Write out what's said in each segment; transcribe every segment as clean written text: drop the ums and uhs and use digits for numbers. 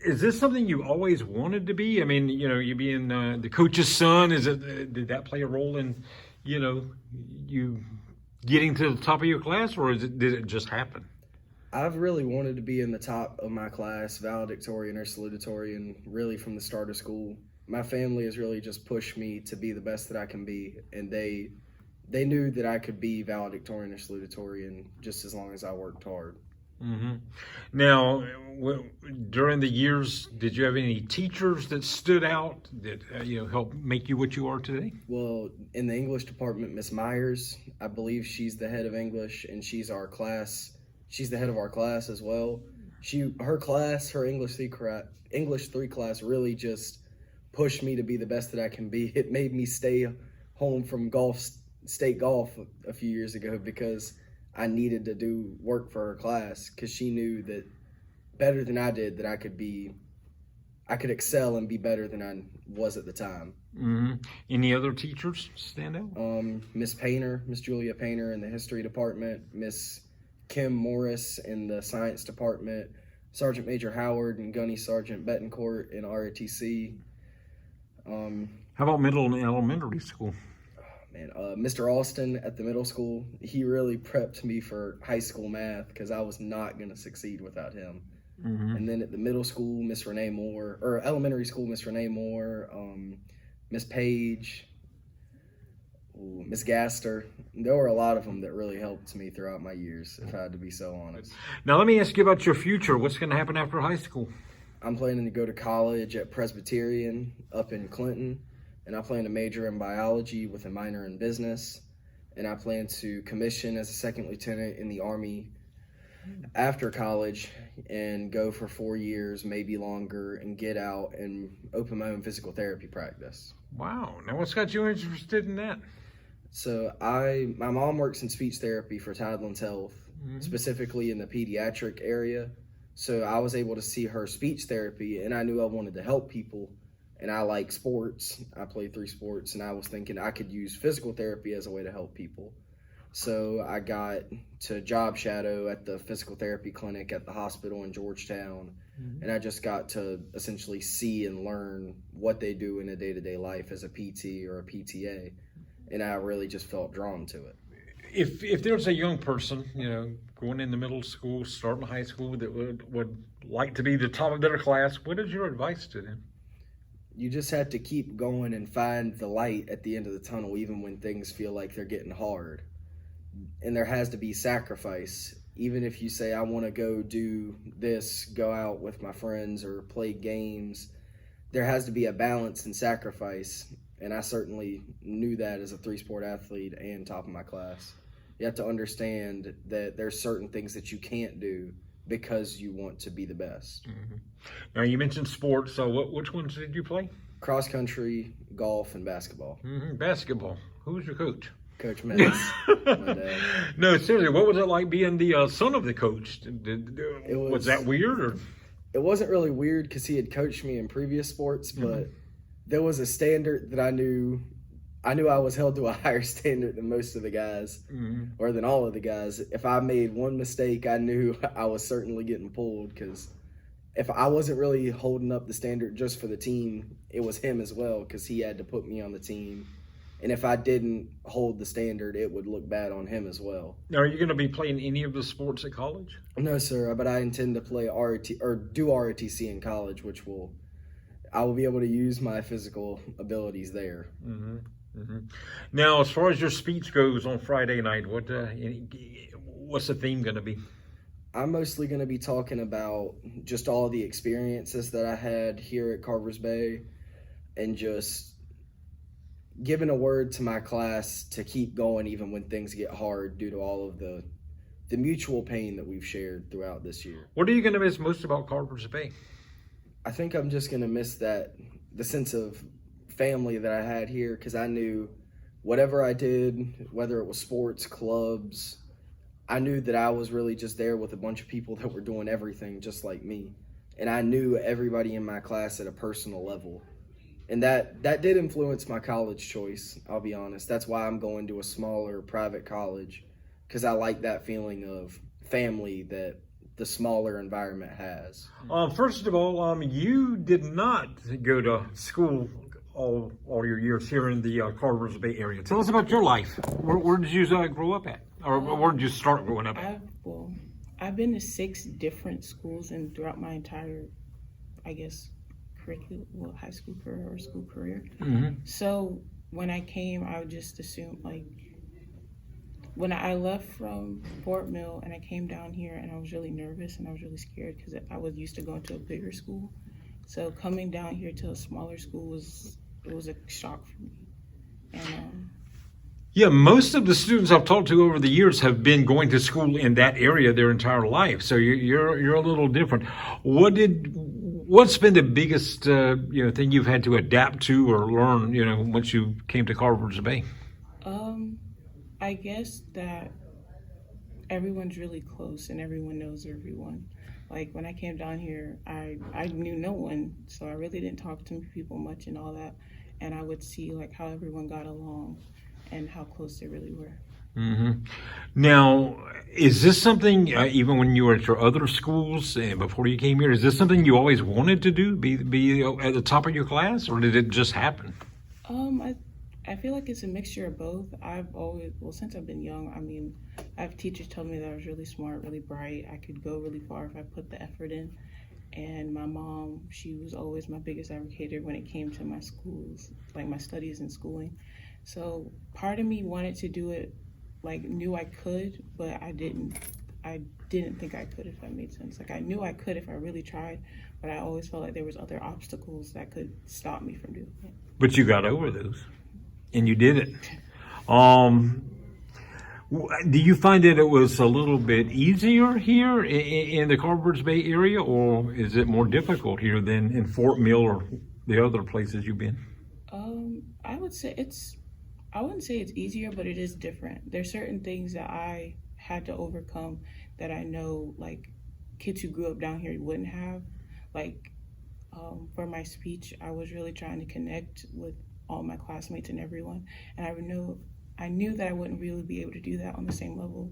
Is this something you always wanted to be? I mean, you being the coach's son, did that play a role in, you getting to the top of your class, or did it just happen? I've really wanted to be in the top of my class, valedictorian or salutatorian, really from the start of school. My family has really just pushed me to be the best that I can be, and they knew that I could be valedictorian or salutatorian just as long as I worked hard. Mm-hmm. Now, during the years, did you have any teachers that stood out that helped make you what you are today? Well, in the English department, Miss Myers, I believe she's the head of English, and she's the head of our class as well. Her English 3 class really just pushed me to be the best that I can be. It made me stay home from state golf a few years ago because I needed to do work for her class, because she knew that better than I did that I could excel and be better than I was at the time. Mm-hmm. Any other teachers stand out? Miss Julia Painter in the history department, Miss Kim Morris in the science department, Sergeant Major Howard and Gunny Sergeant Betancourt in ROTC. How about middle and elementary school? Mr. Austin at the middle school, he really prepped me for high school math because I was not going to succeed without him. Mm-hmm. And then at the middle school, elementary school, Miss Renee Moore, Miss Page, Miss Gaster. There were a lot of them that really helped me throughout my years, if I had to be so honest. Now let me ask you about your future. What's going to happen after high school? I'm planning to go to college at Presbyterian up in Clinton, and I plan to major in biology with a minor in business, and I plan to commission as a second lieutenant in the Army after college and go for 4 years, maybe longer, and get out and open my own physical therapy practice. Wow. Now what's got you interested in that? So my mom works in speech therapy for Tidelands Health, mm-hmm. specifically in the pediatric area. So I was able to see her speech therapy, and I knew I wanted to help people. And I like sports. I play 3 sports, and I was thinking I could use physical therapy as a way to help people. So I got to job shadow at the physical therapy clinic at the hospital in Georgetown, mm-hmm. and I just got to essentially see and learn what they do in a day-to-day life as a PT or a PTA, and I really just felt drawn to it. If there's a young person, going into middle school, starting high school, that would like to be the top of their class, what is your advice to them? You just have to keep going and find the light at the end of the tunnel, even when things feel like they're getting hard. And there has to be sacrifice. Even if you say, I want to go do this, go out with my friends or play games, there has to be a balance and sacrifice. And I certainly knew that as a 3-sport athlete and top of my class. You have to understand that there's certain things that you can't do because you want to be the best. Mm-hmm. Now, you mentioned sports, so which ones did you play? Cross country, golf, and basketball. Mm-hmm. Basketball. Who was your coach? Coach Metz. My dad. No, seriously, what was it like being the son of the coach? Was that weird? Or? It wasn't really weird because he had coached me in previous sports, but mm-hmm. there was a standard that I knew I was held to a higher standard than most of the guys, mm-hmm. or than all of the guys. If I made one mistake, I knew I was certainly getting pulled, because if I wasn't really holding up the standard just for the team, it was him as well, because he had to put me on the team. And if I didn't hold the standard, it would look bad on him as well. Now, are you going to be playing any of the sports at college? No, sir, but I intend to play do ROTC in college, I will be able to use my physical abilities there. Mm-hmm. Mm-hmm. Now, as far as your speech goes on Friday night, what's the theme going to be? I'm mostly going to be talking about just all the experiences that I had here at Carvers Bay, and just giving a word to my class to keep going even when things get hard due to all of the mutual pain that we've shared throughout this year. What are you going to miss most about Carvers Bay? I think I'm just going to miss the sense of family that I had here, because I knew whatever I did, whether it was sports, clubs, I knew that I was really just there with a bunch of people that were doing everything just like me. And I knew everybody in my class at a personal level. And that did influence my college choice, I'll be honest. That's why I'm going to a smaller private college, because I like that feeling of family that the smaller environment has. First of all, you did not go to school all your years here in the Carvers Bay area. Tell us about your life. Where did you grow up at? Or where did you start growing up at? I've been to 6 different schools and throughout my entire, I guess, high school career or school career. Mm-hmm. So when I came, I would just assume, like, when I left from Fort Mill and I came down here, and I was really nervous and I was really scared because I was used to going to a bigger school. So coming down here to a smaller school was a shock for me. And Yeah, most of the students I've talked to over the years have been going to school in that area their entire life. So you're a little different. What's been the biggest thing you've had to adapt to or learn once you came to Carvers Bay? I guess that everyone's really close and everyone knows everyone. Like when I came down here, I knew no one, so I really didn't talk to people much and all that. And I would see like how everyone got along and how close they really were. Mm-hmm. Now, is this something, even when you were at your other schools before you came here, is this something you always wanted to do, be at the top of your class, or did it just happen? I feel like it's a mixture of both. Since I've been young, I mean, I have teachers tell me that I was really smart, really bright. I could go really far if I put the effort in. And my mom, she was always my biggest advocate when it came to my schools, like my studies and schooling. So part of me wanted to do it, like knew I could, but I didn't think I could, if that made sense. Like I knew I could if I really tried, but I always felt like there was other obstacles that could stop me from doing it. But you got over those, and you did it. Do you find that it was a little bit easier here in the Carvers Bay area, or is it more difficult here than in Fort Mill or the other places you've been? I wouldn't say it's easier, but it is different. There's certain things that I had to overcome that I know like kids who grew up down here wouldn't have. Like for my speech, I was really trying to connect with all my classmates and everyone, and I knew that I wouldn't really be able to do that on the same level,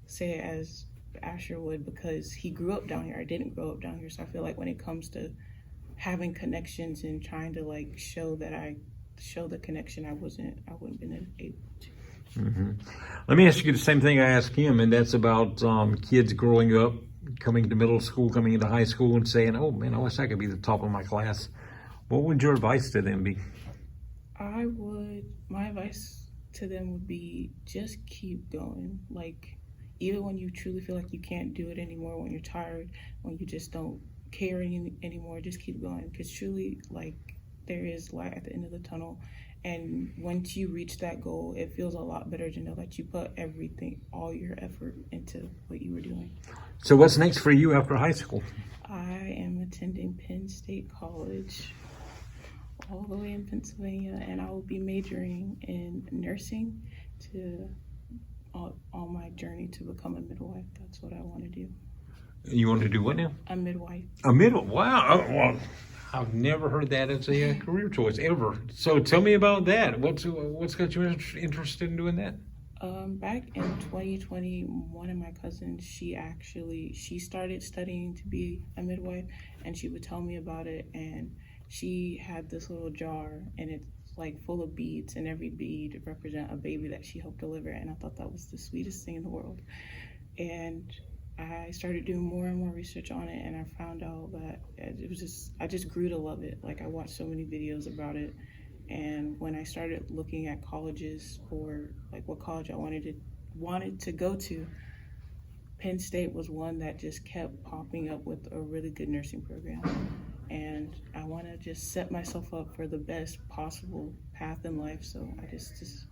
say, as Asher would, because he grew up down here. I didn't grow up down here, so I feel like when it comes to having connections and trying to like show the connection, I wouldn't been able to. Mm-hmm. Let me ask you the same thing I asked him, and that's about kids growing up, coming to middle school, coming into high school, and saying, "Oh man, I wish I could be the top of my class." What would your advice to them be? My advice to them would be just keep going. Like even when you truly feel like you can't do it anymore, when you're tired, when you just don't care anymore, just keep going, because truly, like, there is light at the end of the tunnel, and once you reach that goal, it feels a lot better to know that you put everything, all your effort into what you were doing. So what's next for you after high school? I am attending Penn State College all the way in Pennsylvania, and I will be majoring in nursing on my journey to become a midwife. That's what I want to do. You want to do what now? A midwife. A midwife. Wow. Well, I've never heard that as a career choice ever. So tell me about that. What's got you interested in doing that? Back in 2020, one of my cousins, she started studying to be a midwife, and she would tell me about it, and she had this little jar, and it's like full of beads, and every bead represent a baby that she helped deliver, and I thought that was the sweetest thing in the world. And I started doing more and more research on it, and I found out that I just grew to love it. Like I watched so many videos about it, and when I started looking at colleges for like what college I wanted to go to, Penn State was one that just kept popping up with a really good nursing program. And I want to just set myself up for the best possible path in life, so I just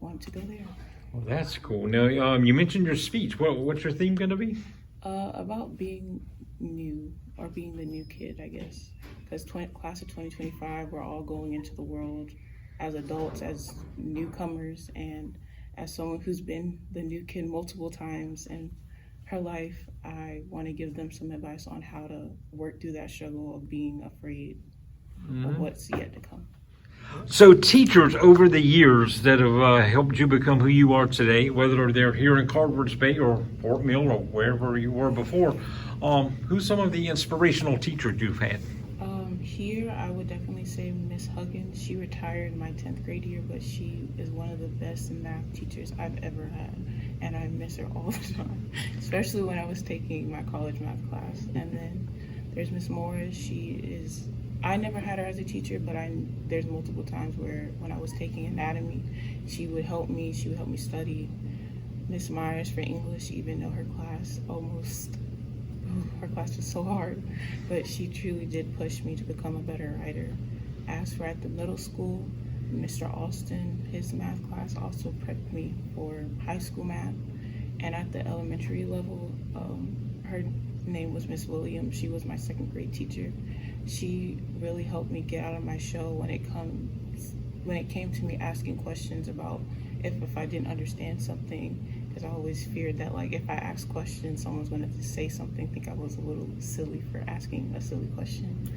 wanted to go there. Well, that's cool. Now, you mentioned your speech. What's your theme going to be? About being new, or being the new kid, I guess. Because class of 2025, we're all going into the world as adults, as newcomers, and as someone who's been the new kid multiple times in her life, I want to give them some advice on how to work through that struggle of being afraid of what's yet to come. So teachers over the years that have helped you become who you are today, whether they're here in Carvers Bay or Fort Mill or wherever you were before, who's some of the inspirational teachers you've had? Here, I would definitely say Miss Huggins. She retired my 10th grade year, but she is one of the best math teachers I've ever had, and I miss her all the time, especially when I was taking my college math class. And then there's Miss Morris. I never had her as a teacher, but there's multiple times where when I was taking anatomy, she would help me. She would help me study. Miss Myers for English, even though her class was so hard, but she truly did push me to become a better writer. As for at the middle school, Mr. Austin, his math class also prepped me for high school math. And at the elementary level, her name was Miss Williams. She was my 2nd grade teacher. She really helped me get out of my shell when it came to me asking questions about if I didn't understand something, because I always feared that, like, if I asked questions, someone's going to say something, think I was a little silly for asking a silly question.